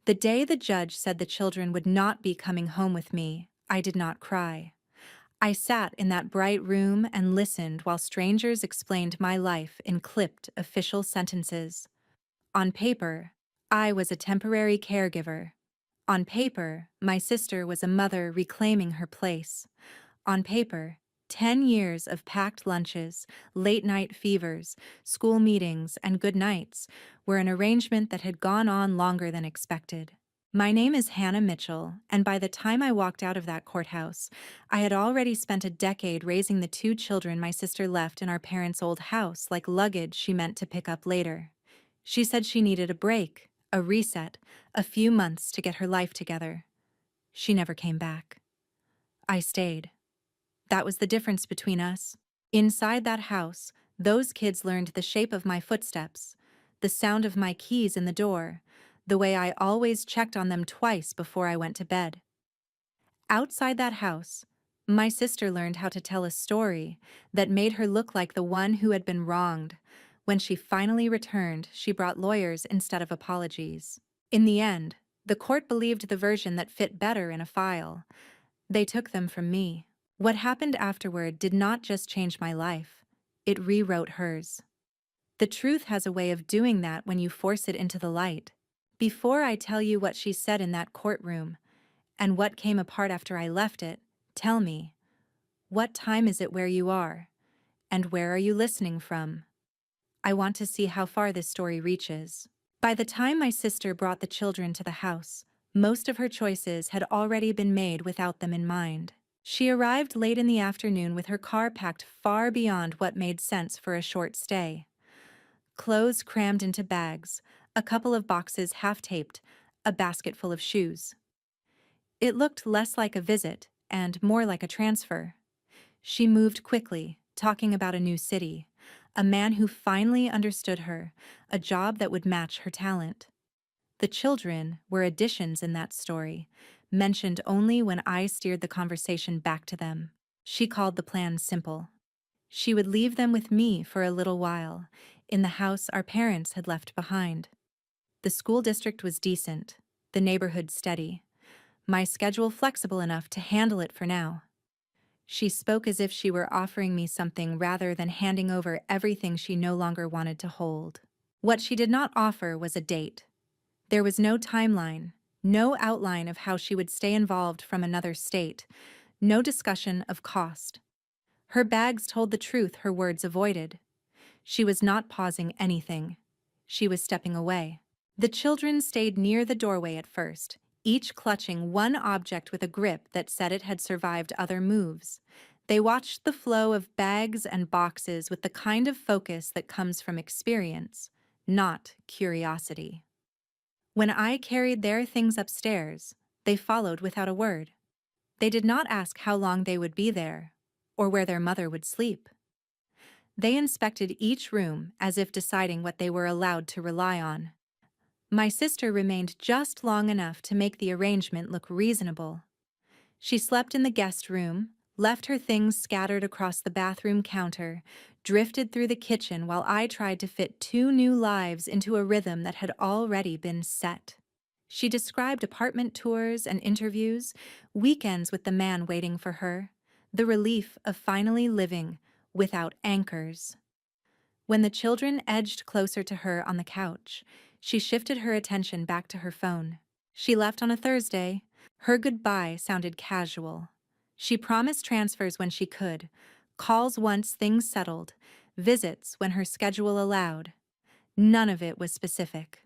The day the judge said the children would not be coming home with me, I did not cry. I sat in that bright room and listened while strangers explained my life in clipped official sentences. On paper, I was a temporary caregiver. On paper, my sister was a mother reclaiming her place. On paper, 10 years of packed lunches, late-night fevers, school meetings, and good nights were an arrangement that had gone on longer than expected. My name is Hannah Mitchell, and by the time I walked out of that courthouse, I had already spent a decade raising the two children my sister left in our parents' old house like luggage she meant to pick up later. She said she needed a break, a reset, a few months to get her life together. She never came back. I stayed. That was the difference between us. Inside that house, those kids learned the shape of my footsteps, the sound of my keys in the door, the way I always checked on them twice before I went to bed. Outside that house, my sister learned how to tell a story that made her look like the one who had been wronged. When she finally returned, she brought lawyers instead of apologies. In the end, the court believed the version that fit better in a file. They took them from me. What happened afterward did not just change my life, it rewrote hers. The truth has a way of doing that when you force it into the light. Before I tell you what she said in that courtroom, and what came apart after I left it, tell me, what time is it where you are? And where are you listening from? I want to see how far this story reaches. By the time my sister brought the children to the house, most of her choices had already been made without them in mind. She arrived late in the afternoon with her car packed far beyond what made sense for a short stay. Clothes crammed into bags, a couple of boxes half-taped, a basket full of shoes. It looked less like a visit and more like a transfer. She moved quickly, talking about a new city, a man who finally understood her, a job that would match her talent. The children were additions in that story, mentioned only when I steered the conversation back to them. She called the plan simple. She would leave them with me for a little while, in the house our parents had left behind. The school district was decent, the neighborhood steady, my schedule flexible enough to handle it for now. She spoke as if she were offering me something rather than handing over everything she no longer wanted to hold. What she did not offer was a date. There was no timeline, no outline of how she would stay involved from another state, no discussion of cost. Her bags told the truth her words avoided. She was not pausing anything. She was stepping away. The children stayed near the doorway at first, each clutching one object with a grip that said it had survived other moves. They watched the flow of bags and boxes with the kind of focus that comes from experience, not curiosity. When I carried their things upstairs, they followed without a word. They did not ask how long they would be there, or where their mother would sleep. They inspected each room as if deciding what they were allowed to rely on. My sister remained just long enough to make the arrangement look reasonable. She slept in the guest room, left her things scattered across the bathroom counter, drifted through the kitchen while I tried to fit two new lives into a rhythm that had already been set. She described apartment tours and interviews, weekends with the man waiting for her, the relief of finally living without anchors. When the children edged closer to her on the couch, she shifted her attention back to her phone. She left on a Thursday. Her goodbye sounded casual. She promised transfers when she could, calls once things settled, visits when her schedule allowed. None of it was specific.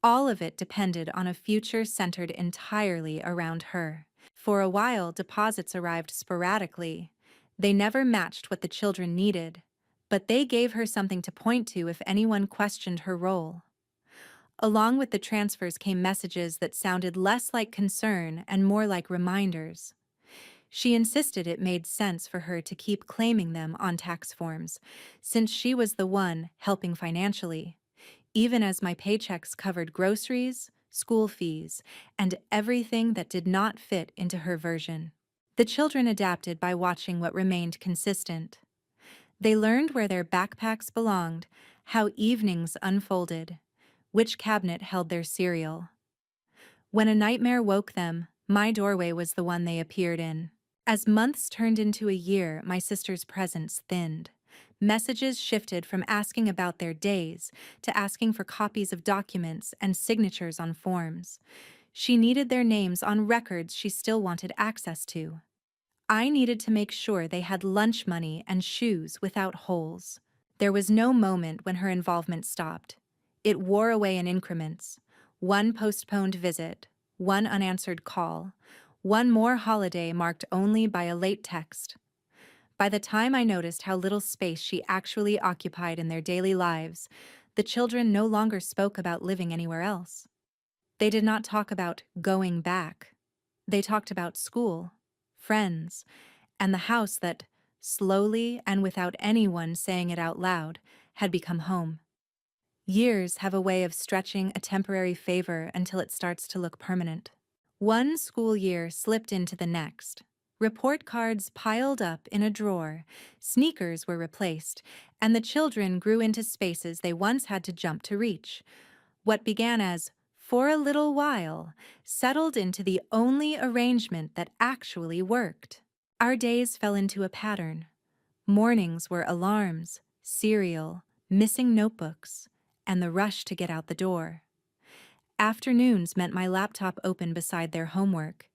All of it depended on a future centered entirely around her. For a while, deposits arrived sporadically. They never matched what the children needed, but they gave her something to point to if anyone questioned her role. Along with the transfers came messages that sounded less like concern and more like reminders. She insisted it made sense for her to keep claiming them on tax forms, since she was the one helping financially, even as my paychecks covered groceries, school fees, and everything that did not fit into her version. The children adapted by watching what remained consistent. They learned where their backpacks belonged, how evenings unfolded, which cabinet held their cereal. When a nightmare woke them, my doorway was the one they appeared in. As months turned into a year, my sister's presence thinned. Messages shifted from asking about their days to asking for copies of documents and signatures on forms. She needed their names on records she still wanted access to. I needed to make sure they had lunch money and shoes without holes. There was no moment when her involvement stopped. It wore away in increments. One postponed visit, one unanswered call, one more holiday marked only by a late text. By the time I noticed how little space she actually occupied in their daily lives, the children no longer spoke about living anywhere else. They did not talk about going back. They talked about school, friends, and the house that, slowly and without anyone saying it out loud, had become home. Years have a way of stretching a temporary favor until it starts to look permanent. One school year slipped into the next. Report cards piled up in a drawer, sneakers were replaced, and the children grew into spaces they once had to jump to reach. What began as "for a little while" settled into the only arrangement that actually worked. Our days fell into a pattern. Mornings were alarms, cereal, missing notebooks, and the rush to get out the door. Afternoons meant my laptop open beside their homework.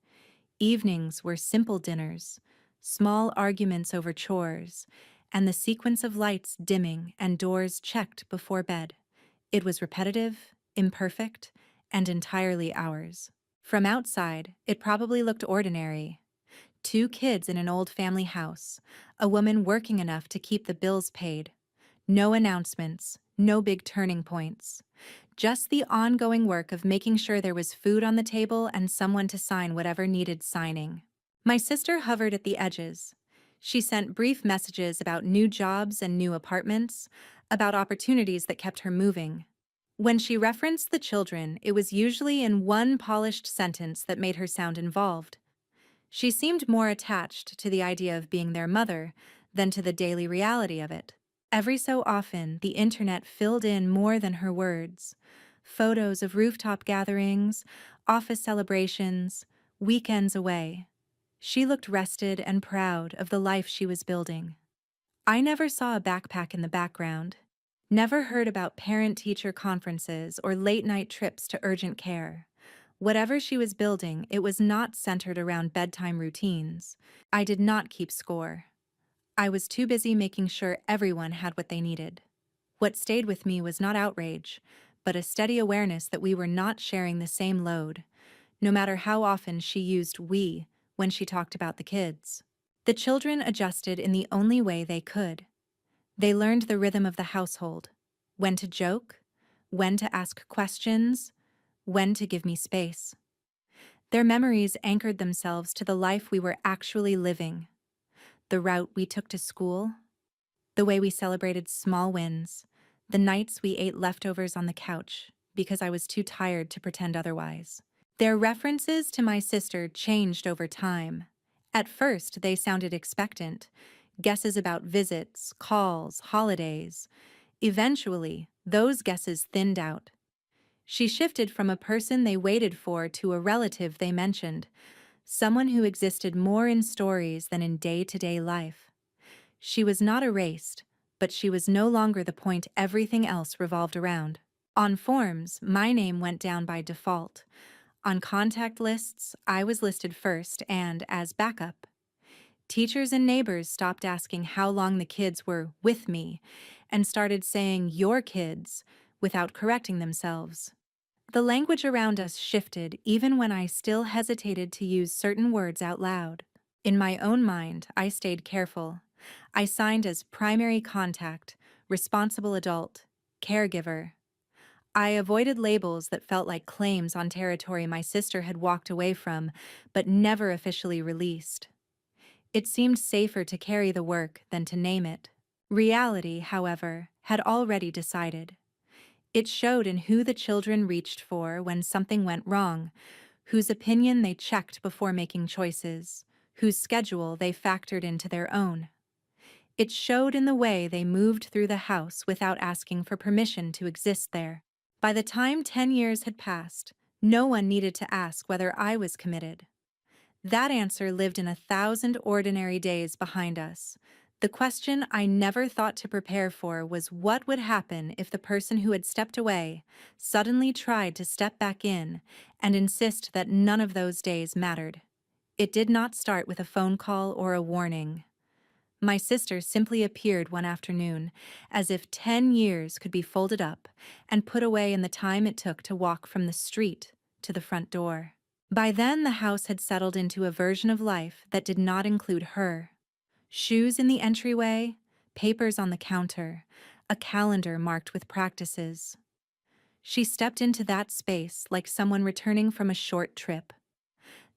Evenings were simple dinners, small arguments over chores, and the sequence of lights dimming and doors checked before bed. It was repetitive, imperfect, and entirely ours. From outside, it probably looked ordinary. Two kids in an old family house, a woman working enough to keep the bills paid. No announcements, no big turning points. Just the ongoing work of making sure there was food on the table and someone to sign whatever needed signing. My sister hovered at the edges. She sent brief messages about new jobs and new apartments, about opportunities that kept her moving. When she referenced the children, it was usually in one polished sentence that made her sound involved. She seemed more attached to the idea of being their mother than to the daily reality of it. Every so often, the internet filled in more than her words. Photos of rooftop gatherings, office celebrations, weekends away. She looked rested and proud of the life she was building. I never saw a backpack in the background, never heard about parent-teacher conferences or late-night trips to urgent care. Whatever she was building, it was not centered around bedtime routines. I did not keep score. I was too busy making sure everyone had what they needed. What stayed with me was not outrage, but a steady awareness that we were not sharing the same load, no matter how often she used "we" when she talked about the kids. The children adjusted in the only way they could. They learned the rhythm of the household, when to joke, when to ask questions, when to give me space. Their memories anchored themselves to the life we were actually living, the route we took to school, the way we celebrated small wins, the nights we ate leftovers on the couch because I was too tired to pretend otherwise. Their references to my sister changed over time. At first, they sounded expectant, guesses about visits, calls, holidays. Eventually, those guesses thinned out. She shifted from a person they waited for to a relative they mentioned, someone who existed more in stories than in day-to-day life. She was not erased, but she was no longer the point everything else revolved around. On forms, my name went down by default. On contact lists, I was listed first and as backup. Teachers and neighbors stopped asking how long the kids were with me and started saying "your kids" without correcting themselves. The language around us shifted even when I still hesitated to use certain words out loud. In my own mind, I stayed careful. I signed as primary contact, responsible adult, caregiver. I avoided labels that felt like claims on territory my sister had walked away from, but never officially released. It seemed safer to carry the work than to name it. Reality, however, had already decided. It showed in who the children reached for when something went wrong, whose opinion they checked before making choices, whose schedule they factored into their own. It showed in the way they moved through the house without asking for permission to exist there. By the time 10 years had passed, No one needed to ask whether I was committed. That answer lived in 1,000 ordinary days behind us. The question I never thought to prepare for was what would happen if the person who had stepped away suddenly tried to step back in and insist that none of those days mattered. It did not start with a phone call or a warning. My sister simply appeared one afternoon, as if 10 years could be folded up and put away in the time it took to walk from the street to the front door. By then, the house had settled into a version of life that did not include her. Shoes in the entryway, papers on the counter, a calendar marked with practices. She stepped into that space like someone returning from a short trip,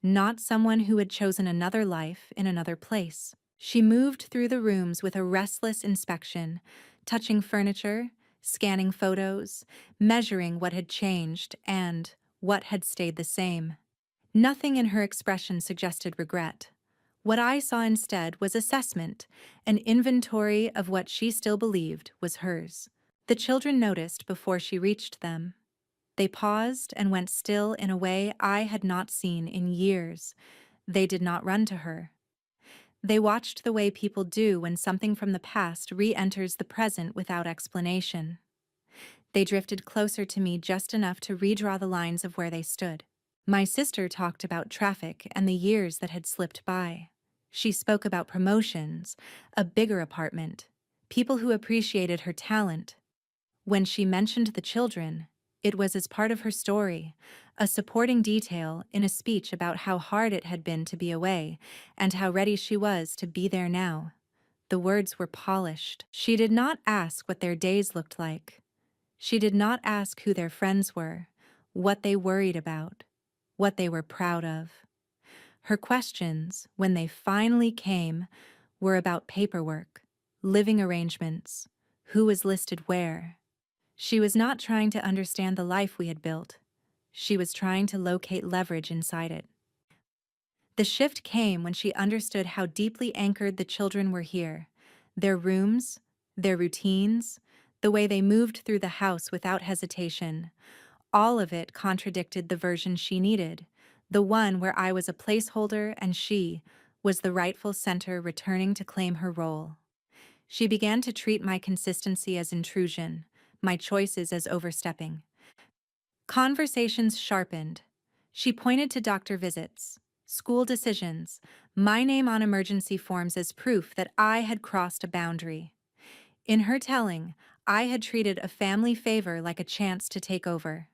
not someone who had chosen another life in another place. She moved through the rooms with a restless inspection, touching furniture, scanning photos, measuring what had changed and what had stayed the same. Nothing in her expression suggested regret. What I saw instead was assessment, an inventory of what she still believed was hers. The children noticed before she reached them. They paused and went still in a way I had not seen in years. They did not run to her. They watched the way people do when something from the past re-enters the present without explanation. They drifted closer to me just enough to redraw the lines of where they stood. My sister talked about traffic and the years that had slipped by. She spoke about promotions, a bigger apartment, people who appreciated her talent. When she mentioned the children, it was as part of her story, a supporting detail in a speech about how hard it had been to be away and how ready she was to be there now. The words were polished. She did not ask what their days looked like. She did not ask who their friends were, what they worried about, what they were proud of. Her questions, when they finally came, were about paperwork, living arrangements, who was listed where. She was not trying to understand the life we had built. She was trying to locate leverage inside it. The shift came when she understood how deeply anchored the children were here. Their rooms, their routines, the way they moved through the house without hesitation. All of it contradicted the version she needed, the one where I was a placeholder and she was the rightful center returning to claim her role. She began to treat my consistency as intrusion, my choices as overstepping. Conversations sharpened. She pointed to doctor visits, school decisions, my name on emergency forms as proof that I had crossed a boundary. In her telling, I had treated a family favor like a chance to take over.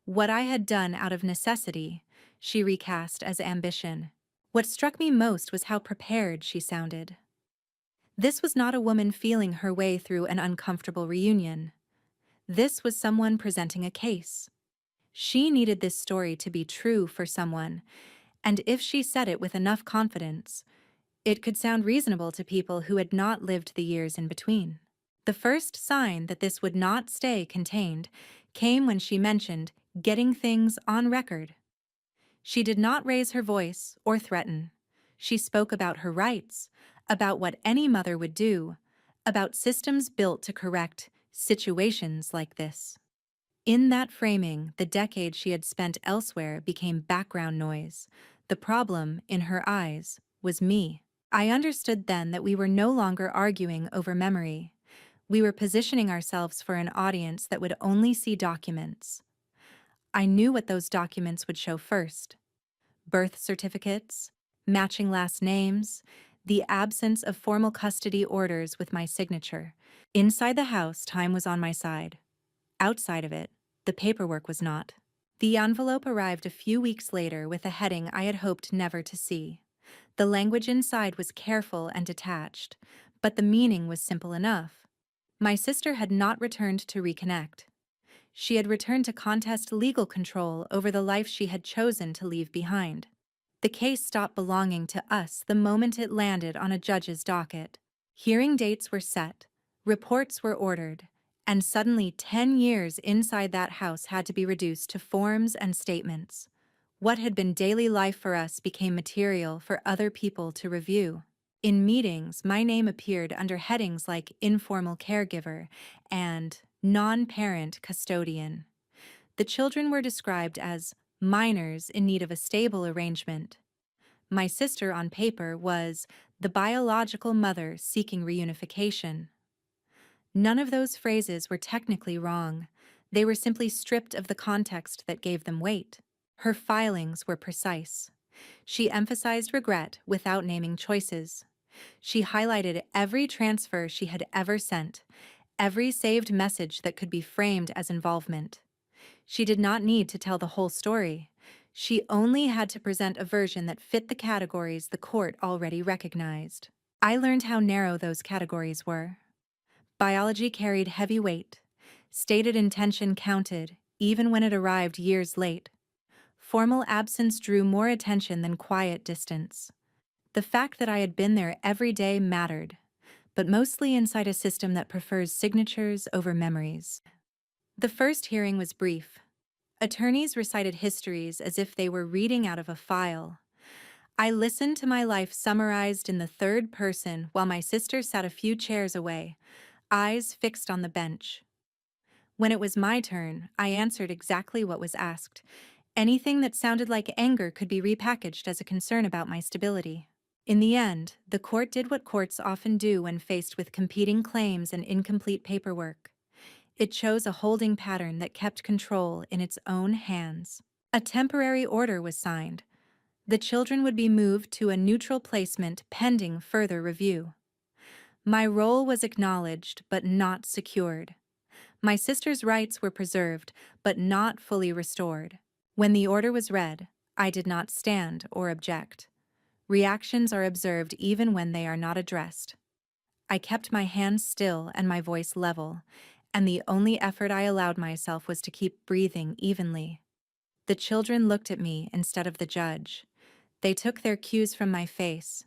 What I had done out of necessity, she recast as ambition. What struck me most was how prepared she sounded. This was not a woman feeling her way through an uncomfortable reunion. This was someone presenting a case. She needed this story to be true for someone, and if she said it with enough confidence, it could sound reasonable to people who had not lived the years in between. The first sign that this would not stay contained came when she mentioned getting things on record. She did not raise her voice or threaten. She spoke about her rights, about what any mother would do, about systems built to correct situations like this. In that framing, the decade she had spent elsewhere became background noise. The problem, in her eyes, was me. I understood then that we were no longer arguing over memory. We were positioning ourselves for an audience that would only see documents. I knew what those documents would show first: birth certificates, matching last names, the absence of formal custody orders with my signature. Inside the house, time was on my side. Outside of it, the paperwork was not. The envelope arrived a few weeks later with a heading I had hoped never to see. The language inside was careful and detached, but the meaning was simple enough. My sister had not returned to reconnect. She had returned to contest legal control over the life she had chosen to leave behind. The case stopped belonging to us the moment it landed on a judge's docket. Hearing dates were set, reports were ordered, and suddenly 10 years inside that house had to be reduced to forms and statements. What had been daily life for us became material for other people to review. In meetings, my name appeared under headings like informal caregiver and non-parent custodian. The children were described as minors in need of a stable arrangement. My sister on paper was the biological mother seeking reunification. None of those phrases were technically wrong. They were simply stripped of the context that gave them weight. Her filings were precise. She emphasized regret without naming choices. She highlighted every transfer she had ever sent, every saved message that could be framed as involvement. She did not need to tell the whole story. She only had to present a version that fit the categories the court already recognized. I learned how narrow those categories were. Biology carried heavy weight. Stated intention counted, even when it arrived years late. Formal absence drew more attention than quiet distance. The fact that I had been there every day mattered, but mostly inside a system that prefers signatures over memories. The first hearing was brief. Attorneys recited histories as if they were reading out of a file. I listened to my life summarized in the third person while my sister sat a few chairs away, eyes fixed on the bench. When it was my turn, I answered exactly what was asked. Anything that sounded like anger could be repackaged as a concern about my stability. In the end, the court did what courts often do when faced with competing claims and incomplete paperwork. It chose a holding pattern that kept control in its own hands. A temporary order was signed. The children would be moved to a neutral placement pending further review. My role was acknowledged but not secured. My sister's rights were preserved but not fully restored. When the order was read, I did not stand or object. Reactions are observed even when they are not addressed. I kept my hands still and my voice level, and the only effort I allowed myself was to keep breathing evenly. The children looked at me instead of the judge. They took their cues from my face,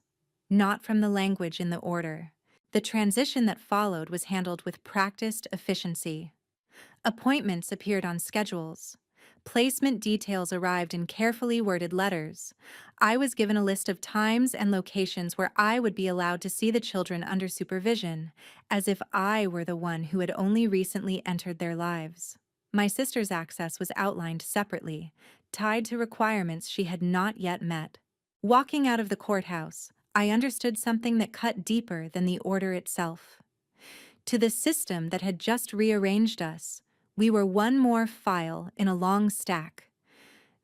not from the language in the order. The transition that followed was handled with practiced efficiency. Appointments appeared on schedules. Placement details arrived in carefully worded letters. I was given a list of times and locations where I would be allowed to see the children under supervision, as if I were the one who had only recently entered their lives. My sister's access was outlined separately, tied to requirements she had not yet met. Walking out of the courthouse, I understood something that cut deeper than the order itself. To the system that had just rearranged us, we were one more file in a long stack.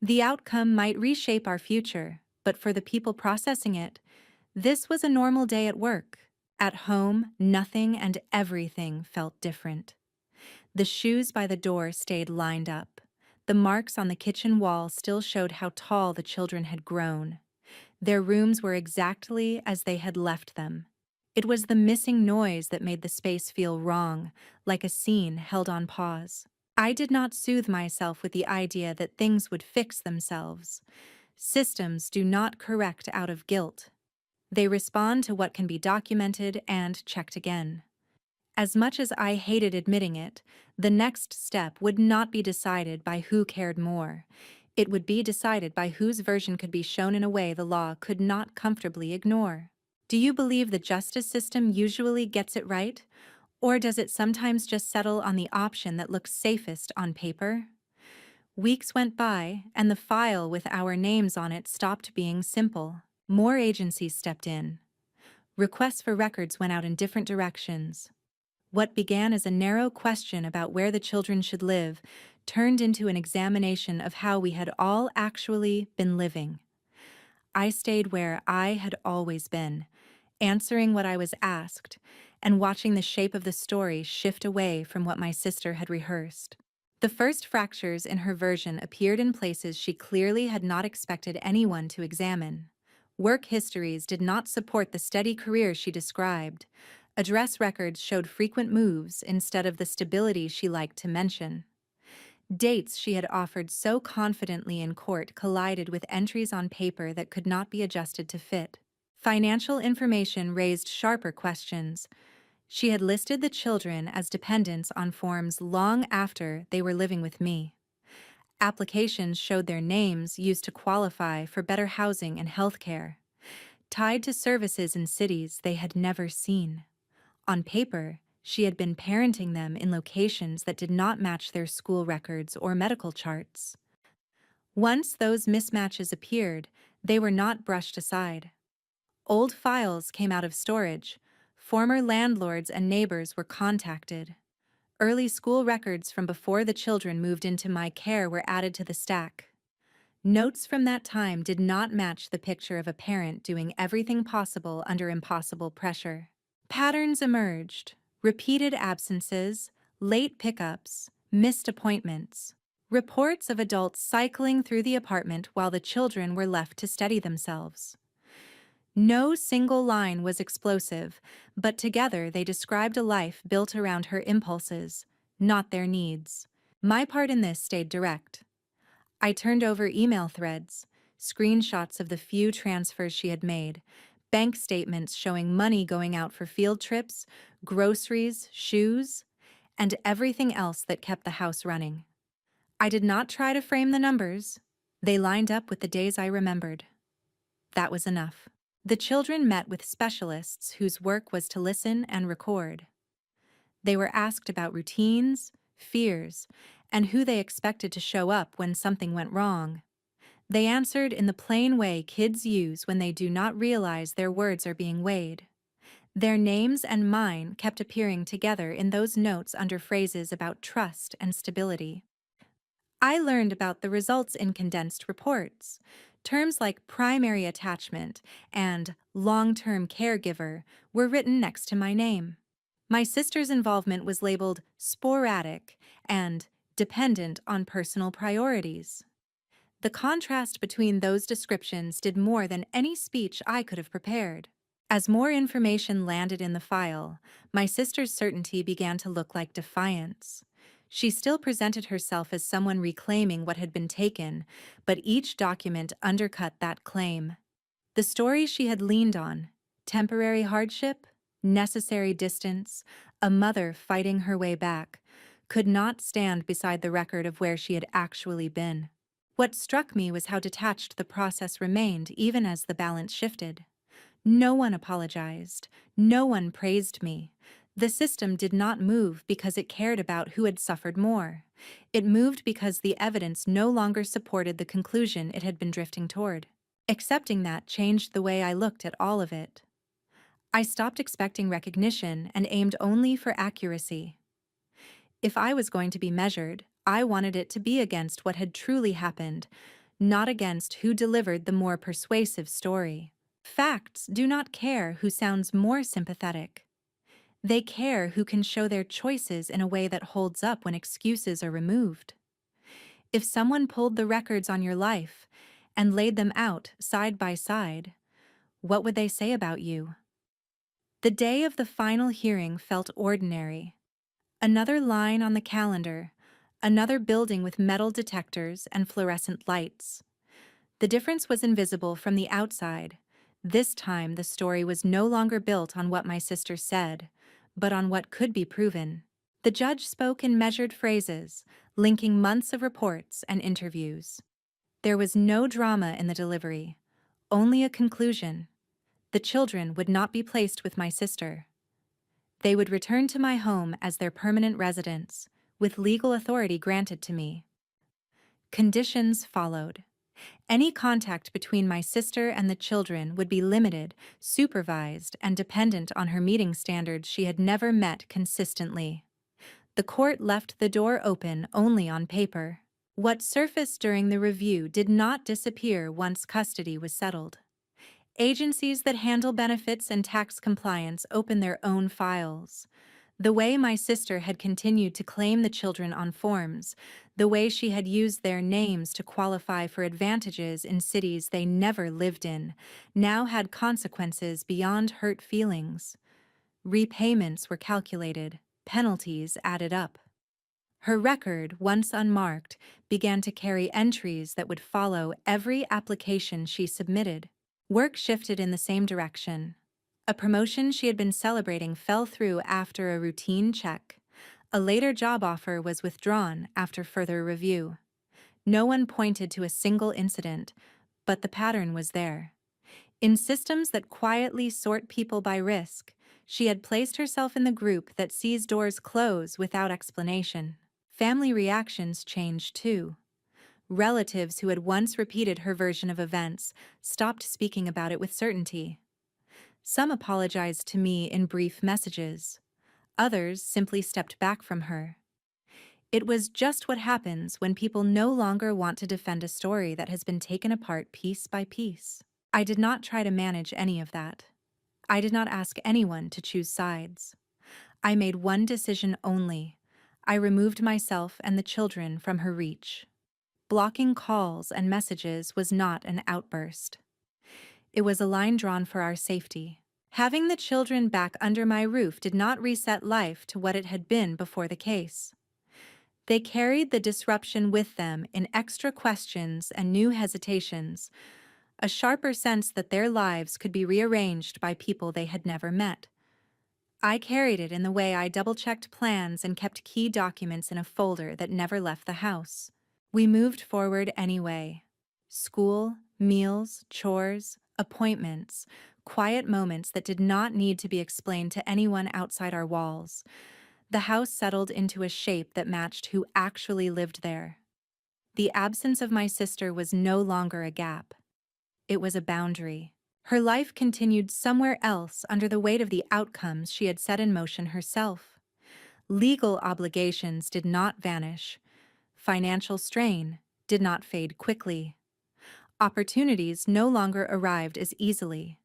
The outcome might reshape our future, but for the people processing it, this was a normal day at work. At home, nothing and everything felt different. The shoes by the door stayed lined up. The marks on the kitchen wall still showed how tall the children had grown. Their rooms were exactly as they had left them. It was the missing noise that made the space feel wrong, like a scene held on pause. I did not soothe myself with the idea that things would fix themselves. Systems do not correct out of guilt. They respond to what can be documented and checked again. As much as I hated admitting it, the next step would not be decided by who cared more. It would be decided by whose version could be shown in a way the law could not comfortably ignore. Do you believe the justice system usually gets it right, or does it sometimes just settle on the option that looks safest on paper? Weeks went by, and the file with our names on it stopped being simple. More agencies stepped in. Requests for records went out in different directions. What began as a narrow question about where the children should live turned into an examination of how we had all actually been living. I stayed where I had always been, answering what I was asked, and watching the shape of the story shift away from what my sister had rehearsed. The first fractures in her version appeared in places she clearly had not expected anyone to examine. Work histories did not support the steady career she described. Address records showed frequent moves instead of the stability she liked to mention. Dates she had offered so confidently in court collided with entries on paper that could not be adjusted to fit. Financial information raised sharper questions. She had listed the children as dependents on forms long after they were living with me. Applications showed their names used to qualify for better housing and health care, tied to services in cities they had never seen. On paper, She had been parenting them in locations that did not match their school records or medical charts. Once those mismatches appeared, they were not brushed aside. Old files came out of storage. Former landlords and neighbors were contacted. Early school records from before the children moved into my care were added to the stack. Notes from that time did not match the picture of a parent doing everything possible under impossible pressure. Patterns emerged: repeated absences, late pickups, missed appointments. Reports of adults cycling through the apartment while the children were left to steady themselves. No single line was explosive, but together they described a life built around her impulses, not their needs. My part in this stayed direct. I turned over email threads, screenshots of the few transfers she had made, bank statements showing money going out for field trips, groceries, shoes, and everything else that kept the house running. I did not try to frame the numbers. They lined up with the days I remembered. That was enough. The children met with specialists whose work was to listen and record. They were asked about routines, fears, and who they expected to show up when something went wrong. They answered in the plain way kids use when they do not realize their words are being weighed. Their names and mine kept appearing together in those notes under phrases about trust and stability. I learned about the results in condensed reports. Terms like primary attachment and long-term caregiver were written next to my name. My sister's involvement was labeled sporadic and dependent on personal priorities. The contrast between those descriptions did more than any speech I could have prepared. As more information landed in the file, my sister's certainty began to look like defiance. She still presented herself as someone reclaiming what had been taken, but each document undercut that claim. The story she had leaned on: temporary hardship, necessary distance, a mother fighting her way back, could not stand beside the record of where she had actually been. What struck me was how detached the process remained even as the balance shifted. No one apologized. No one praised me. The system did not move because it cared about who had suffered more. It moved because the evidence no longer supported the conclusion it had been drifting toward. Accepting that changed the way I looked at all of it. I stopped expecting recognition and aimed only for accuracy. If I was going to be measured, I wanted it to be against what had truly happened, not against who delivered the more persuasive story. Facts do not care who sounds more sympathetic. They care who can show their choices in a way that holds up when excuses are removed. If someone pulled the records on your life and laid them out side by side, what would they say about you? The day of the final hearing felt ordinary. Another line on the calendar, another building with metal detectors and fluorescent lights. The difference was invisible from the outside. This time the story was no longer built on what my sister said, but on what could be proven. The judge spoke in measured phrases, linking months of reports and interviews. There was no drama in the delivery, only a conclusion. The children would not be placed with my sister. They would return to my home as their permanent residents, with legal authority granted to me. Conditions followed. Any contact between my sister and the children would be limited, supervised, and dependent on her meeting standards she had never met consistently. The court left the door open only on paper. What surfaced during the review did not disappear once custody was settled. Agencies that handle benefits and tax compliance open their own files. The way my sister had continued to claim the children on forms, the way she had used their names to qualify for advantages in cities they never lived in, now had consequences beyond hurt feelings. Repayments were calculated, penalties added up. Her record, once unmarked, began to carry entries that would follow every application she submitted. Work shifted in the same direction. A promotion she had been celebrating fell through after a routine check. A later job offer was withdrawn after further review. No one pointed to a single incident, but the pattern was there. In systems that quietly sort people by risk, She had placed herself in the group that sees doors close without explanation. Family reactions changed too. Relatives who had once repeated her version of events stopped speaking about it with certainty. Some apologized to me in brief messages. Others simply stepped back from her. It was just what happens when people no longer want to defend a story that has been taken apart piece by piece. I did not try to manage any of that. I did not ask anyone to choose sides. I made one decision only. I removed myself and the children from her reach. Blocking calls and messages was not an outburst. It was a line drawn for our safety. Having the children back under my roof did not reset life to what it had been before the case. They carried the disruption with them in extra questions and new hesitations, a sharper sense that their lives could be rearranged by people they had never met. I carried it in the way I double-checked plans and kept key documents in a folder that never left the house. We moved forward anyway. School, meals, chores, appointments, quiet moments that did not need to be explained to anyone outside our walls. The house settled into a shape that matched who actually lived there. The absence of my sister was no longer a gap. It was a boundary. Her life continued somewhere else under the weight of the outcomes she had set in motion herself. Legal obligations did not vanish. Financial strain did not fade quickly. Opportunities no longer arrived as easily.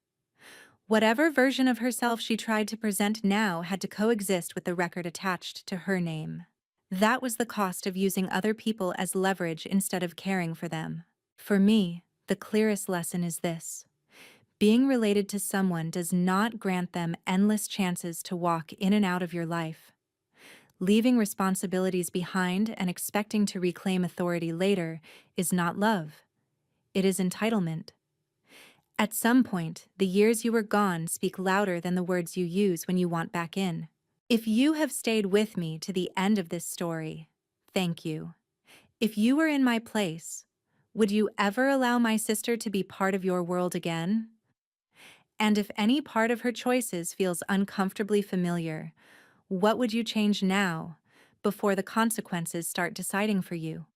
Whatever version of herself she tried to present now had to coexist with the record attached to her name. That was the cost of using other people as leverage instead of caring for them. For me, the clearest lesson is this: being related to someone does not grant them endless chances to walk in and out of your life. Leaving responsibilities behind and expecting to reclaim authority later is not love. It is entitlement. At some point, the years you were gone speak louder than the words you use when you want back in. If you have stayed with me to the end of this story, thank you. If you were in my place, would you ever allow my sister to be part of your world again? And if any part of her choices feels uncomfortably familiar, what would you change now, before the consequences start deciding for you?